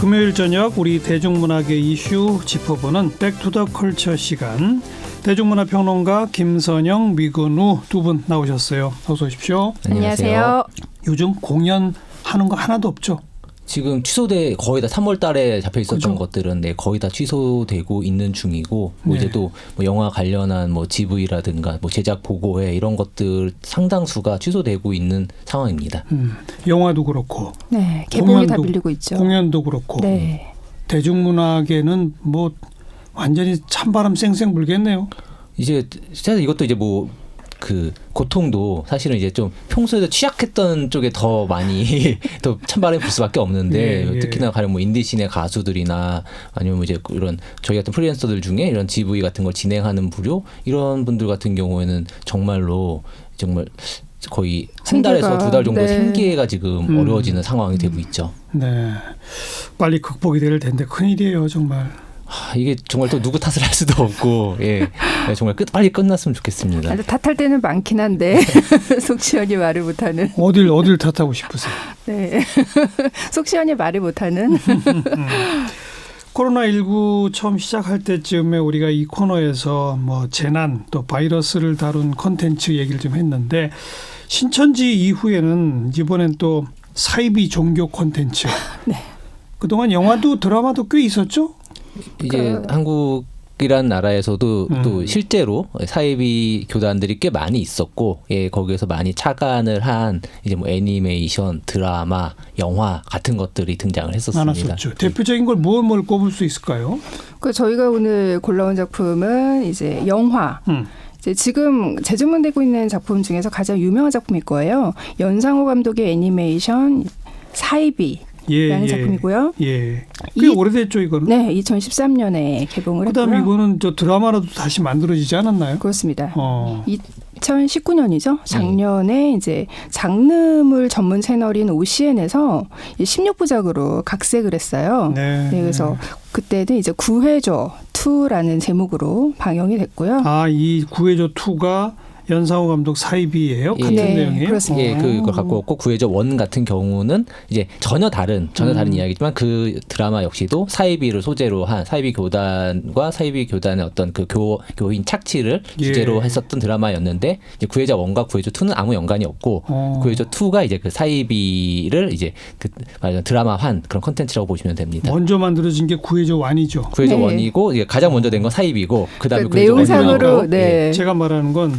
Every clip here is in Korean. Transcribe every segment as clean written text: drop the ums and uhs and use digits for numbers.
금요일 저녁 우리 대중문학의 이슈 짚어보는 백투더컬처 시간. 대중문화평론가 김선영, 미근우 두 분 나오셨어요. 어서 오십시오. 안녕하세요. 요즘 공연하는 거 하나도 없죠? 지금 거의 다 3월 달에 잡혀 있었던 그죠? 것들은 거의 다 취소되고 있는 중이고 네. 이제 또 영화 관련한 GV라든가 제작 보고회 이런 것들 상당수가 취소되고 있는 상황입니다. 영화도 그렇고. 네, 개봉이 다 밀리고 있죠. 공연도 그렇고. 네. 대중문학에는 완전히 찬바람 쌩쌩 불겠네요. 이제 사실 이것도 이제 그 고통도 사실은 이제 좀 평소에 취약했던 쪽에 더 많이 더 찬바람이 불 수밖에 없는데 예. 특히나 가령 인디씬의 가수들이나 아니면 이제 이런 저희 같은 프리랜서들 중에 이런 GV 같은 걸 진행하는 부류 이런 분들 같은 경우에는 정말 거의 한 달에서 두 달 정도 네. 생계가 지금 어려워지는 상황이 되고 있죠. 네, 빨리 극복이 될 텐데 큰일이에요 정말. 이게 정말 또 누구 탓을 할 수도 없고 정말 빨리 끝났으면 좋겠습니다. 탓할 때는 많긴 한데 속 시원히 말을 못하는. 어딜 탓하고 싶으세요? 네, 속 시원히 말을 못하는. 코로나19 처음 시작할 때쯤에 우리가 이 코너에서 재난 또 바이러스를 다룬 콘텐츠 얘기를 좀 했는데 신천지 이후에는 이번엔 또 사이비 종교 콘텐츠. 네. 그동안 영화도 드라마도 꽤 있었죠? 이제 한국이란 나라에서도 또 실제로 사이비 교단들이 꽤 많이 있었고, 거기에서 많이 착안을 한 이제 애니메이션, 드라마, 영화 같은 것들이 등장을 했었습니다. 많았었죠. 대표적인 걸 뭘 꼽을 수 있을까요? 저희가 오늘 골라온 작품은 이제 영화. 이제 지금 재조명되고 있는 작품 중에서 가장 유명한 작품일 거예요. 연상호 감독의 애니메이션 사이비. 라는 작품이고요. 꽤 오래됐죠 이거는. 네, 2013년에 개봉을 했고요. 그다음에 이거는 드라마로도 다시 만들어지지 않았나요? 그렇습니다. 2019년이죠. 작년에 이제 장르물 전문 채널인 OCN에서 16부작으로 각색을 했어요. 네. 그래서 그때는 이제 구해줘 2라는 제목으로 방영이 됐고요. 이 구해줘 2가 연상호 감독 사이비예요? 같은 내용이에요? 그렇습니다. 그걸 갖고 왔고 구해줘 1 같은 경우는 이제 전혀 다른 이야기지만 그 드라마 역시도 사이비를 소재로 한 사이비 교단과 사이비 교단의 어떤 그 교인 착취를 주제로 했었던 드라마였는데 이제 구해줘 1과 구해줘 2는 아무 연관이 없고 구해줘 2가 이제 그 사이비를 이제 그 드라마한 그런 콘텐츠라고 보시면 됩니다. 먼저 만들어진 게 구해줘 1이죠. 구해줘 1이고 이제 가장 먼저 된 건 사이비고 그다음에 내용상으로 제가 말하는 건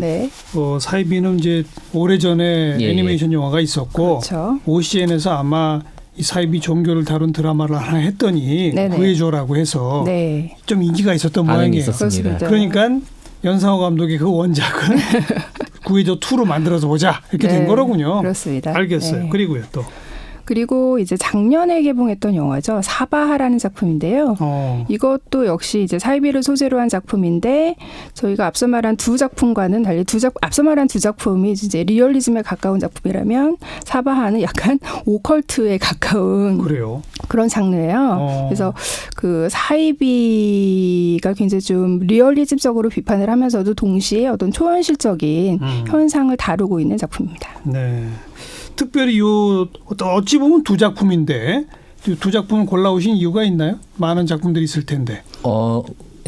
사이비는 이제 오래전에 애니메이션 영화가 있었고 그렇죠. OCN에서 아마 이 사이비 종교를 다룬 드라마를 하나 했더니 구해줘라고 해서 좀 인기가 있었던 모양이에요. 있었습니다. 그러니까 연상호 감독의 그 원작은 구해줘 2로 만들어서 보자 이렇게 된 거로군요. 그렇습니다. 알겠어요. 그리고요 또. 그리고 이제 작년에 개봉했던 영화죠. 사바하라는 작품인데요. 이것도 역시 이제 사이비를 소재로 한 작품인데 저희가 앞서 말한 두 작품과는 달리 앞서 말한 두 작품이 이제 리얼리즘에 가까운 작품이라면 사바하는 약간 오컬트에 가까운 그런 장르예요. 그래서 그 사이비가 굉장히 좀 리얼리즘적으로 비판을 하면서도 동시에 어떤 초현실적인 현상을 다루고 있는 작품입니다. 네. 특별히 어찌 보면 두 작품인데 두 작품을 골라오신 이유가 있나요? 많은 작품들이 있을 텐데.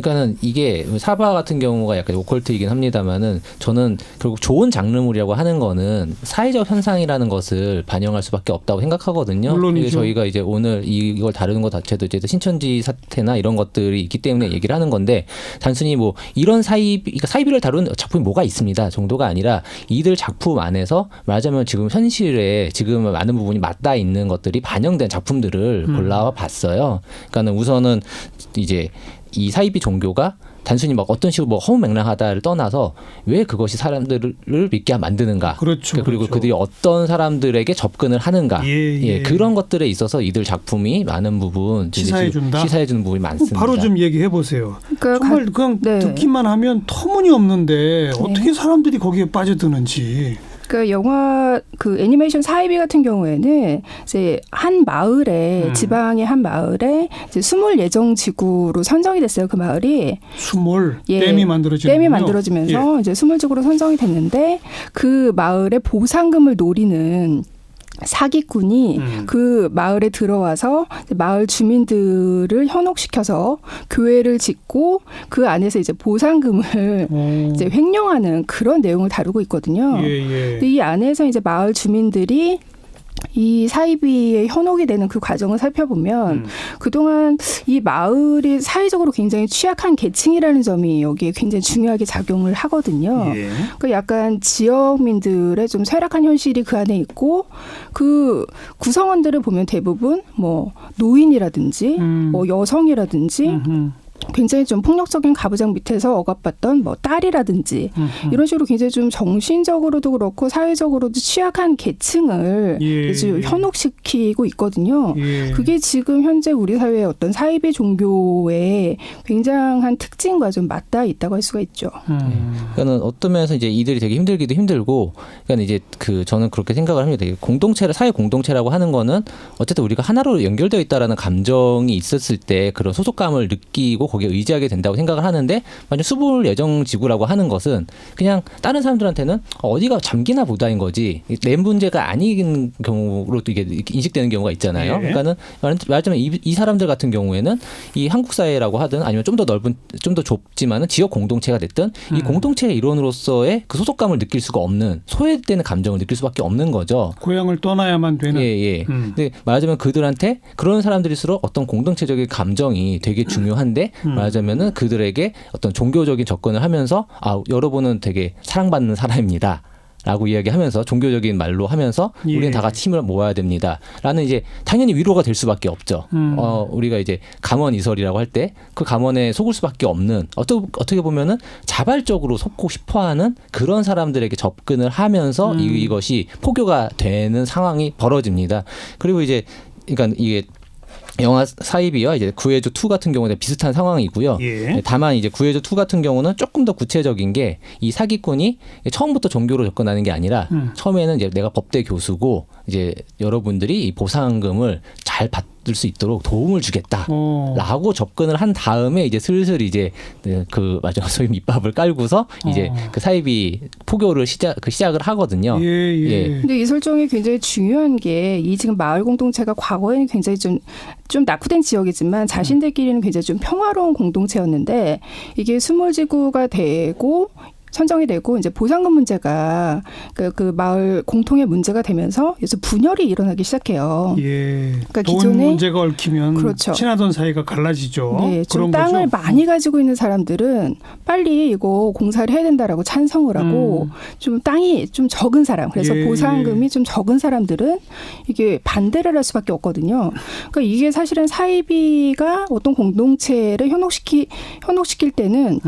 그러니까는 이게 사바 같은 경우가 약간 오컬트이긴 합니다만은 저는 결국 좋은 장르물이라고 하는 거는 사회적 현상이라는 것을 반영할 수밖에 없다고 생각하거든요. 물론이죠. 저희가 이제 오늘 이걸 다루는 것 자체도 이제 신천지 사태나 이런 것들이 있기 때문에 얘기를 하는 건데 단순히 이런 사이비를 다룬 작품이 뭐가 있습니다 정도가 아니라 이들 작품 안에서 말하자면 지금 현실에 지금 많은 부분이 맞닿아 있는 것들이 반영된 작품들을 골라와 봤어요. 그러니까는 우선은 이제 이 사이비 종교가 단순히 어떤 식으로 허무맹랑하다를 떠나서 왜 그것이 사람들을 믿게 만드는가? 그리고 그들이 어떤 사람들에게 접근을 하는가? 그런 것들에 있어서 이들 작품이 많은 부분 시사해주는 부분이 많습니다. 바로 좀 얘기해 보세요. 정말 그냥 듣기만 하면 터무니없는데 어떻게 사람들이 거기에 빠져드는지. 영화 애니메이션 사이비 같은 경우에는 이제 한 마을에 지방의 한 마을에 이제 수몰 예정 지구로 선정이 됐어요. 그 마을이 댐이 만들어지면서 이제 수몰 지구로 선정이 됐는데 그 마을의 보상금을 노리는 사기꾼이 그 마을에 들어와서 마을 주민들을 현혹시켜서 교회를 짓고 그 안에서 이제 보상금을 이제 횡령하는 그런 내용을 다루고 있거든요. 근데 이 안에서 이제 마을 주민들이 이 사이비의 현혹이 되는 그 과정을 살펴보면 그동안 이 마을이 사회적으로 굉장히 취약한 계층이라는 점이 여기에 굉장히 중요하게 작용을 하거든요. 그러니까 약간 지역민들의 좀 쇠락한 현실이 그 안에 있고 그 구성원들을 보면 대부분 뭐 노인이라든지 뭐 여성이라든지 굉장히 좀 폭력적인 가부장 밑에서 억압받던 뭐 딸이라든지 이런 식으로 굉장히 좀 정신적으로도 그렇고 사회적으로도 취약한 계층을 이제 현혹시키고 있거든요. 그게 지금 현재 우리 사회의 어떤 사이비 종교의 굉장한 특징과 좀 맞닿아 있다고 할 수가 있죠. 그러니까는 어떤 면에서 이제 이들이 되게 힘들기도 힘들고, 그러니까 이제 그 저는 그렇게 생각을 합니다. 공동체를 사회 공동체라고 하는 거는 어쨌든 우리가 하나로 연결되어 있다라는 감정이 있었을 때 그런 소속감을 느끼고 거기에 의지하게 된다고 생각을 하는데, 만약 수불 예정 지구라고 하는 것은 그냥 다른 사람들한테는 어디가 잠기나 보다인 거지 내 문제가 아닌 경우로 또 이게 인식되는 경우가 있잖아요. 그러니까는 말하자면 이 사람들 같은 경우에는 이 한국 사회라고 하든 아니면 좀 더 넓은, 좀 더 좁지만은 지역 공동체가 됐든 이 공동체의 일원으로서의 그 소속감을 느낄 수가 없는, 소외되는 감정을 느낄 수밖에 없는 거죠. 고향을 떠나야만 되는. 근데 말하자면 그들한테 그런 사람들일수록 어떤 공동체적인 감정이 되게 중요한데, 말하자면은 그들에게 어떤 종교적인 접근을 하면서 여러분은 되게 사랑받는 사람입니다 라고 이야기하면서 종교적인 말로 하면서 우리는 다 같이 힘을 모아야 됩니다 라는 이제 당연히 위로가 될 수밖에 없죠. 우리가 이제 감원 이설이라고 할 때 그 감원에 속을 수밖에 없는, 어떻게 보면은 자발적으로 속고 싶어하는 그런 사람들에게 접근을 하면서 이것이 포교가 되는 상황이 벌어집니다. 그리고 이제 그러니까 이게 영화 사이비와 이제 구해줘 2 같은 경우는 비슷한 상황이고요. 다만 이제 구해줘 2 같은 경우는 조금 더 구체적인 게, 이 사기꾼이 처음부터 종교로 접근하는 게 아니라 처음에는 이제 내가 법대 교수고 이제 여러분들이 이 보상금을 잘 받을 수 있도록 도움을 주겠다라고 접근을 한 다음에 이제 슬슬 이제 소위 밑밥을 깔고서 이제 그 사이비 포교를 시작을 하거든요. 근데 이 설정이 굉장히 중요한 게, 이 지금 마을 공동체가 과거에는 굉장히 좀 낙후된 지역이지만 자신들끼리는 굉장히 좀 평화로운 공동체였는데, 이게 수몰지구가 되고 선정이 되고 이제 보상금 문제가 그 마을 공통의 문제가 되면서 그래서 분열이 일어나기 시작해요. 그러니까 돈 기존에 문제가 얽히면 친하던 사이가 갈라지죠. 좀 그런 땅을 거죠? 많이 가지고 있는 사람들은 빨리 이거 공사를 해야 된다라고 찬성을 하고, 좀 땅이 좀 적은 사람, 그래서 보상금이 좀 적은 사람들은 이게 반대를 할 수밖에 없거든요. 그러니까 이게 사실은 사이비가 어떤 공동체를 현혹시킬 때는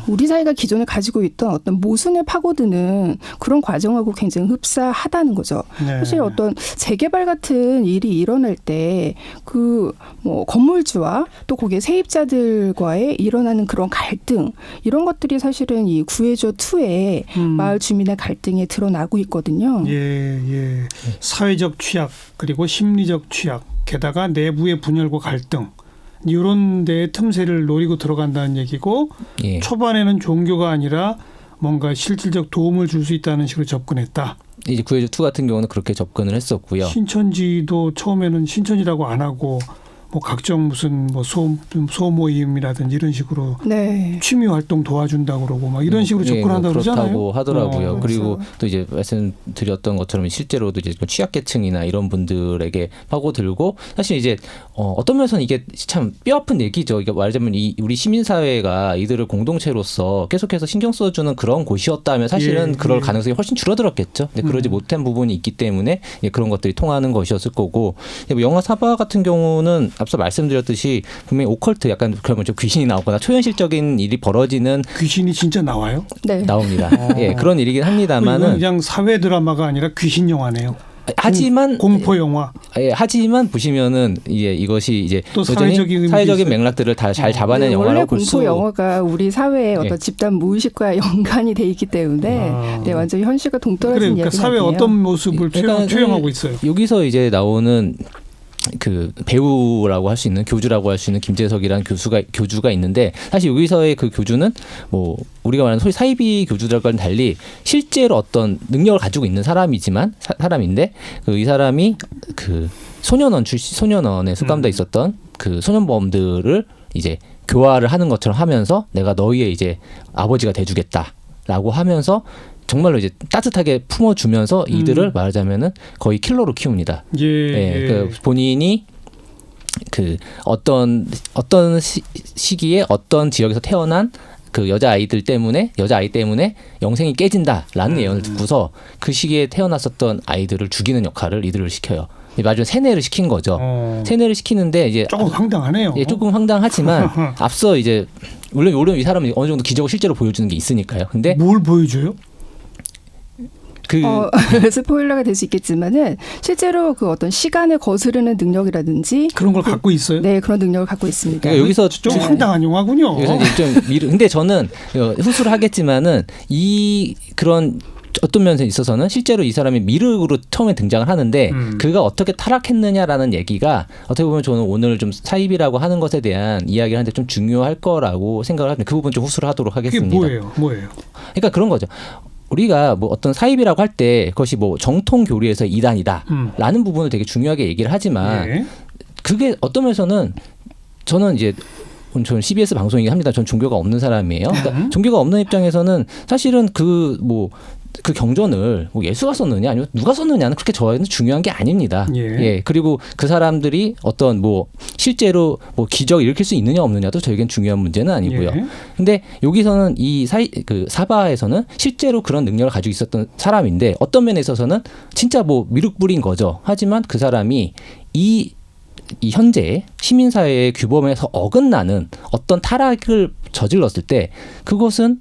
우리 사회가 기존에 가지고 있던 어떤 모순을 파고드는 그런 과정하고 굉장히 흡사하다는 거죠. 사실 어떤 재개발 같은 일이 일어날 때 그 뭐 건물주와 또 거기에 세입자들과의 일어나는 그런 갈등, 이런 것들이 사실은 이 구해줘 2의 마을 주민의 갈등에 드러나고 있거든요. 사회적 취약, 그리고 심리적 취약, 게다가 내부의 분열과 갈등, 이런 데에 틈새를 노리고 들어간다는 얘기고, 초반에는 종교가 아니라 뭔가 실질적 도움을 줄 수 있다는 식으로 접근했다. 이제 구해줘 2 같은 경우는 그렇게 접근을 했었고요. 신천지도 처음에는 신천지라고 안 하고 뭐 각종 무슨 뭐 소모임이라든지 이런 식으로 취미 활동 도와준다고 그러고 막 이런 식으로 접근한다고 그러잖아요. 그렇다고 하더라고요. 그리고 또 이제 말씀드렸던 것처럼 실제로도 이제 취약계층이나 이런 분들에게 파고들고, 사실 이제 어떤 면에서는 이게 참 뼈아픈 얘기죠. 이게 말하자면 우리 시민사회가 이들을 공동체로서 계속해서 신경 써주는 그런 곳이었다면 사실은 그럴 가능성이 훨씬 줄어들었겠죠. 근데 그러지 못한 부분이 있기 때문에 그런 것들이 통하는 것이었을 거고, 영화 사바 같은 경우는 앞서 말씀드렸듯이 분명히 오컬트, 약간 그러면 좀 귀신이 나오거나 초현실적인 일이 벌어지는. 귀신이 진짜 나와요? 네. 나옵니다. 그런 일이긴 합니다만은 그냥 사회 드라마가 아니라 귀신 영화네요. 하지만 공포 영화. 하지만 보시면은 이것이 이제 또 사회적인 맥락들을 다 잘 잡아낸 영화라고 볼 수. 원래 공포 영화가 우리 사회의 어떤 집단 무의식과 연관이 돼 있기 때문에 완전히 현실과 동떨어진 그러니까 사회 어떤 모습을 투영하고 있어요. 여기서 이제 나오는 그 배우라고 할 수 있는 교주라고 할 수 있는 김재석이라는 교주가 있는데 사실 여기서의 그 교주는 뭐 우리가 말하는 소위 사이비 교주들과는 달리 실제로 어떤 능력을 가지고 있는 사람이지만 사람인데 그 이 사람이 그 소년원에 수감돼 있었던 그 소년범들을 이제 교화를 하는 것처럼 하면서 내가 너희의 이제 아버지가 돼주겠다라고 하면서 정말로 이제 따뜻하게 품어주면서 이들을 말하자면은 거의 킬러로 키웁니다. 그 본인이 그 어떤 시기에 어떤 지역에서 태어난 그 여자아이 때문에 영생이 깨진다라는 예언을 듣고서 그 시기에 태어났었던 아이들을 죽이는 역할을 이들을 시켜요. 마지막에 세뇌를 시킨 거죠. 세뇌를 시키는데 이제 조금 황당하네요. 예, 조금 황당하지만 앞서 이제 물론 이 사람은 어느 정도 기적을 실제로 보여주는 게 있으니까요. 근데 뭘 보여줘요? 스포일러가 될 수 있겠지만은 실제로 그 어떤 시간을 거스르는 능력이라든지 그런 걸 갖고 있어요? 네, 그런 능력을 갖고 있습니다. 그러니까 여기서 좀 황당한 영화군요. 여기서 이제 좀 근데 저는 후수를 하겠지만은 이 그런 어떤 면에 있어서는 실제로 이 사람이 미륵으로 처음에 등장을 하는데 그가 어떻게 타락했느냐라는 얘기가 어떻게 보면 저는 오늘 좀 사입이라고 하는 것에 대한 이야기를 하는데 좀 중요할 거라고 생각을 하는데 그 부분 좀 후수를 하도록 하겠습니다. 그게 뭐예요? 그러니까 그런 거죠. 우리가 뭐 어떤 사입이라고 할 때 그것이 뭐 정통 교리에서 이단이다라는 부분을 되게 중요하게 얘기를 하지만 그게 어떤 면에서는 저는 CBS 방송이긴 합니다. 전 종교가 없는 사람이에요. 그러니까 종교가 없는 입장에서는 사실은 그 경전을 뭐 예수가 썼느냐 아니면 누가 썼느냐는 그렇게 저희는 중요한 게 아닙니다. 예. 그리고 그 사람들이 어떤 뭐 실제로 뭐 기적을 일으킬 수 있느냐 없느냐도 저에겐 중요한 문제는 아니고요. 근데 여기서는 이 사바에서는 실제로 그런 능력을 가지고 있었던 사람인데 어떤 면에 있어서는 진짜 뭐 미륵불인 거죠. 하지만 그 사람이 이 현재 시민사회의 규범에서 어긋나는 어떤 타락을 저질렀을 때 그것은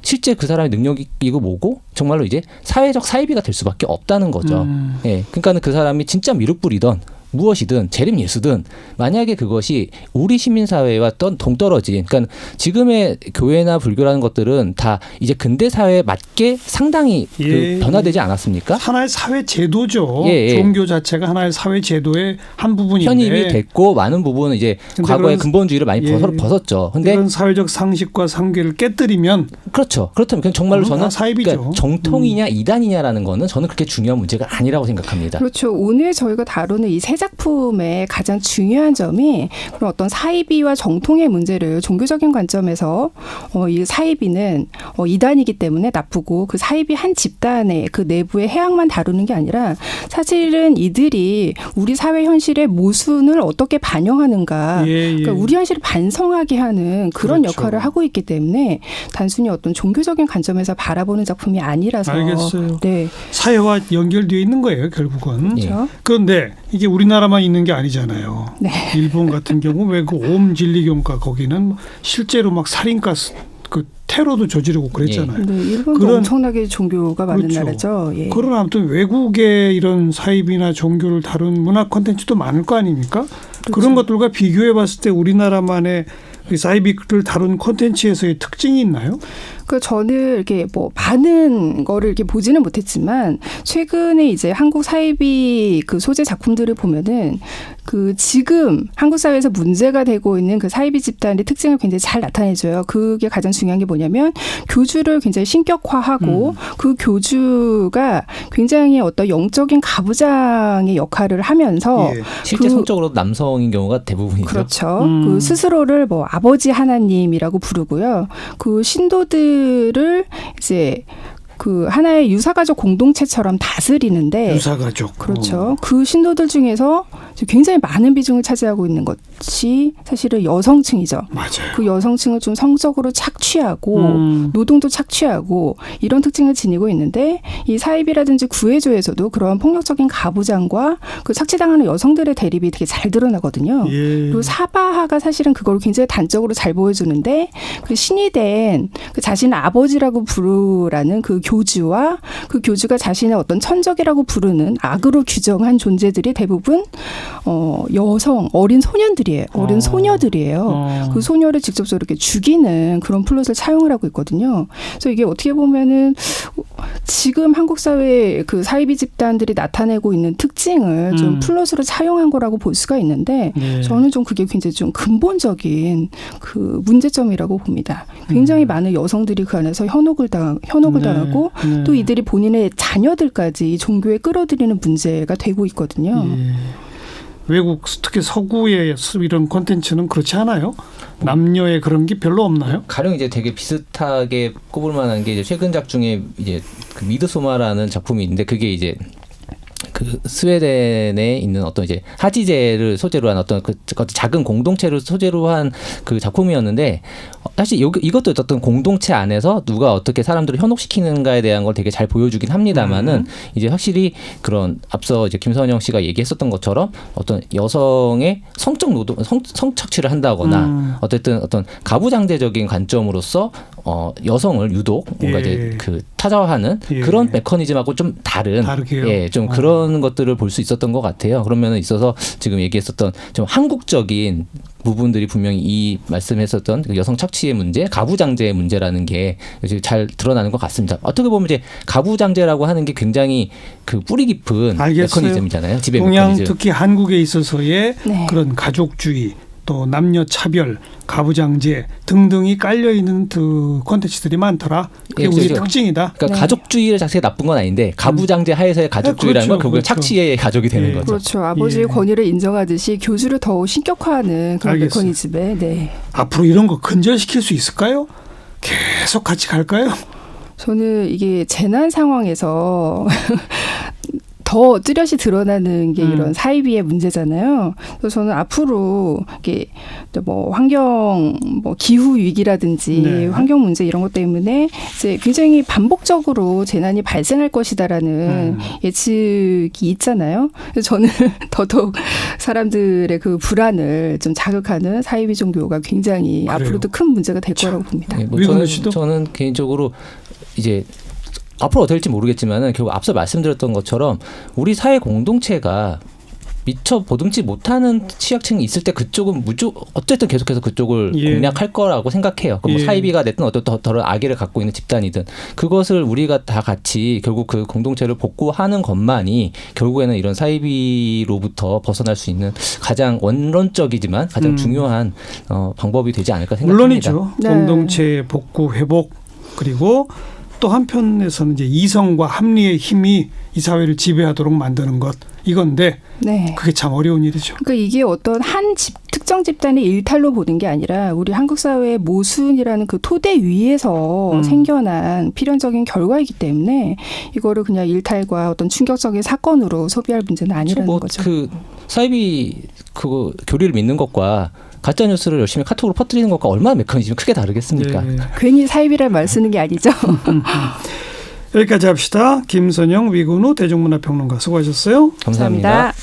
실제 그 사람의 능력이고 뭐고 정말로 이제 사회적 사이비가 될 수밖에 없다는 거죠. 예, 그러니까는 그 사람이 진짜 미륵불이던 무엇이든 재림 예수든 만약에 그것이 우리 시민사회와 동떨어진 그러니까 지금의 교회나 불교라는 것들은 다 이제 근대 사회에 맞게 상당히 변화되지 않았습니까? 하나의 사회 제도죠. 예. 종교 자체가 하나의 사회 제도의 한 부분인데 편입이 됐고 많은 부분은 이제 과거의 근본주의를 많이 벗었죠. 근데 이런 사회적 상식과 상계를 깨뜨리면 그렇죠. 그렇다면 그냥 정말로 저는 사입이죠. 그러니까 정통이냐 이단이냐라는 거는 저는 그렇게 중요한 문제가 아니라고 생각합니다. 그렇죠. 오늘 저희가 다루는 이 세 작품의 가장 중요한 점이 그런 어떤 사이비와 정통의 문제를 종교적인 관점에서 이 사이비는 이단이기 때문에 나쁘고 그 사이비 한 집단의 그 내부의 해악만 다루는 게 아니라 사실은 이들이 우리 사회 현실의 모순을 어떻게 반영하는가 그러니까 우리 현실을 반성하게 하는 그런 그렇죠. 역할을 하고 있기 때문에 단순히 어떤 종교적인 관점에서 바라보는 작품이 아니라서 알겠어요. 네. 사회와 연결되어 있는 거예요, 결국은. 그렇죠. 그런데 이게 우리나라만 있는 게 아니잖아요. 네. 일본 같은 경우 왜 그 옴진리교인가 거기는 실제로 막 살인과 그 테러도 저지르고 그랬잖아요. 네, 일본도 엄청나게 종교가 많은 그렇죠. 나라죠. 예. 그러나 아무튼 외국의 이런 사입이나 종교를 다룬 문화 콘텐츠도 많을 거 아닙니까? 그렇죠. 그런 것들과 비교해 봤을 때 우리나라만의 사이비를 다룬 콘텐츠에서의 특징이 있나요? 그 저는 이렇게 뭐 많은 거를 이렇게 보지는 못했지만 최근에 이제 한국 사이비 그 소재 작품들을 보면은 그 지금 한국 사회에서 문제가 되고 있는 그 사이비 집단의 특징을 굉장히 잘 나타내줘요. 그게 가장 중요한 게 뭐냐면 교주를 굉장히 신격화하고 그 교주가 굉장히 어떤 영적인 가부장의 역할을 하면서 실제 성적으로 남성인 경우가 대부분이죠. 그렇죠. 그 스스로를 뭐 아버지 하나님이라고 부르고요. 그 신도들을 이제 그 하나의 유사가족 공동체처럼 다스리는데 유사가족. 그렇죠. 그 신도들 중에서 굉장히 많은 비중을 차지하고 있는 것이 사실은 여성층이죠. 맞아요. 그 여성층을 좀 성적으로 착취하고 노동도 착취하고 이런 특징을 지니고 있는데 이 사입이라든지 구해조에서도 그런 폭력적인 가부장과 그 착취당하는 여성들의 대립이 되게 잘 드러나거든요. 그리고 사바하가 사실은 그걸 굉장히 단적으로 잘 보여주는데 그 신이 된 그 자신의 아버지라고 부르라는 그 교주와 그 교주가 자신의 어떤 천적이라고 부르는 악으로 규정한 존재들이 대부분 여성, 어린 소년들이에요. 어린이들이에요. 어린 소녀들이에요. 그 소녀를 직접적으로 이렇게 죽이는 그런 플롯을 차용을 하고 있거든요. 그래서 이게 어떻게 보면은 지금 한국 사회의 그 사이비 집단들이 나타내고 있는 특징을 좀 플롯으로 차용한 거라고 볼 수가 있는데 저는 좀 그게 굉장히 좀 근본적인 그 문제점이라고 봅니다. 굉장히 많은 여성들이 그 안에서 현혹을 당하고 또 이들이 본인의 자녀들까지 이 종교에 끌어들이는 문제가 되고 있거든요. 외국 특히 서구의 이런 콘텐츠는 그렇지 않아요? 남녀의 그런 게 별로 없나요? 가령 이제 되게 비슷하게 꼽을 만한 게 이제 최근작 중에 이제 그 미드소마라는 작품이 있는데 그게 이제 그 스웨덴에 있는 어떤 이제 하지제를 소재로 한 어떤 그 작은 공동체를 소재로 한 그 작품이었는데 사실 이것도 어떤 공동체 안에서 누가 어떻게 사람들을 현혹시키는가에 대한 걸 되게 잘 보여주긴 합니다만은 이제 확실히 그런 앞서 이제 김선영 씨가 얘기했었던 것처럼 어떤 여성의 성적 노동, 성착취를 한다거나 어쨌든 어떤 가부장제적인 관점으로서 여성을 유독 뭔가 이제 그 타자화하는 그런 메커니즘하고 좀 다르게요. 좀 그런 것들을 볼 수 있었던 것 같아요. 그러면 있어서 지금 얘기했었던 좀 한국적인 부분들이 분명히 이 말씀했었던 그 여성 착취의 문제, 가부장제의 문제라는 게 잘 드러나는 것 같습니다. 어떻게 보면 이제 가부장제라고 하는 게 굉장히 그 뿌리 깊은 메커니즘이잖아요. 지배 동양 메커니즘. 특히 한국에 있어서의 그런 가족주의, 또 남녀 차별, 가부장제 등등이 깔려 있는 그 콘텐츠들이 많더라. 그게 우리 특징이다. 그러니까 가족주의 자체가 나쁜 건 아닌데 가부장제 하에서의 가족주의라는 건 결국은 착취의 가족이 되는 거죠. 그렇죠. 아버지의 권위를 인정하듯이 교주를 더 신격화하는 그런 메커니즘에. 앞으로 이런 거 근절시킬 수 있을까요? 계속 같이 갈까요? 저는 이게 재난 상황에서 더 뚜렷이 드러나는 게 이런 사이비의 문제잖아요. 그래서 저는 앞으로 이게 뭐 환경, 뭐 기후 위기라든지 환경 문제 이런 것 때문에 이제 굉장히 반복적으로 재난이 발생할 것이다라는 예측이 있잖아요. 그래서 저는 더더욱 사람들의 그 불안을 좀 자극하는 사이비 종교가 굉장히 앞으로도 큰 문제가 될 거라고 봅니다. 뭐 저는 개인적으로 이제 앞으로 어떻게 될지 모르겠지만은 결국 앞서 말씀드렸던 것처럼 우리 사회 공동체가 미처 보듬지 못하는 취약층이 있을 때 그쪽은 어쨌든 계속해서 그쪽을 공략할 거라고 생각해요. 뭐 사이비가 됐든 어떤 더 악의를 갖고 있는 집단이든 그것을 우리가 다 같이 결국 그 공동체를 복구하는 것만이 결국에는 이런 사이비로부터 벗어날 수 있는 가장 원론적이지만 가장 중요한 방법이 되지 않을까 생각합니다. 물론이죠. 공동체 복구 회복 그리고 또 한편에서는 이제 이성과 합리의 힘이 이 사회를 지배하도록 만드는 것 이건데 그게 참 어려운 일이죠. 그러니까 이게 어떤 한 특정 집단의 일탈로 보는 게 아니라 우리 한국 사회의 모순이라는 그 토대 위에서 생겨난 필연적인 결과이기 때문에 이거를 그냥 일탈과 어떤 충격적인 사건으로 소비할 문제는 아니라는 거죠. 그 사이비 그거 교리를 믿는 것과 가짜 뉴스를 열심히 카톡으로 퍼뜨리는 것과 얼마나 메커니즘이 크게 다르겠습니까? 괜히 사이비란 말 쓰는 게 아니죠. 여기까지 합시다. 김선영 위근우 대중문화평론가 수고하셨어요. 감사합니다.